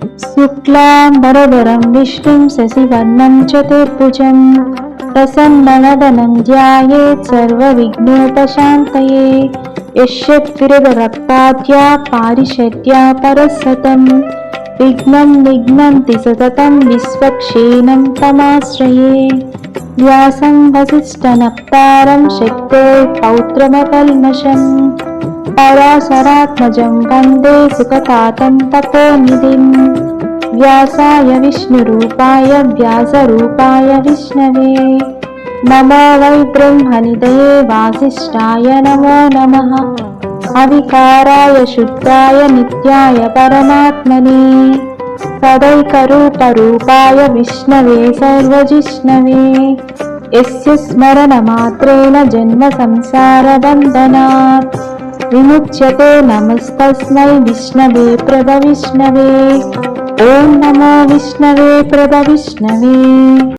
शुक्लाम्बरधरं विष्णुं शशिवर्णं चतुर्भुजं प्रसन्नवदनं ध्यायेत् सर्वविघ्नोपशान्तये। यस्यद्विरदरक्ताद्या पारिषद्या परसतं विघ्नं निघ्नन्ति सततं विश्वक्सेनं तमाश्रये। व्यासं वसिष्ठनप्तारं शक्तो पौत्रमकल्मषम् पराशरात्मजं वन्दे सुखतातं तपोनिधिं। व्यासाय विष्णुरूपाय व्यासरूपाय विष्णवे नमो वै ब्रह्मनिधये वासिष्ठाय नमो नमः। अविकाराय शुद्धाय नित्याय परमात्मने सदैकरूपरूपाय विष्णवे सर्वजिष्णवे। यस्य स्मरणमात्रेण जन्मसंसारबन्धनात् विमुच्यते नमस्तस्मै विष्णवे प्रभविष्णवे। ॐ नमो विष्णवे प्रभविष्णवे।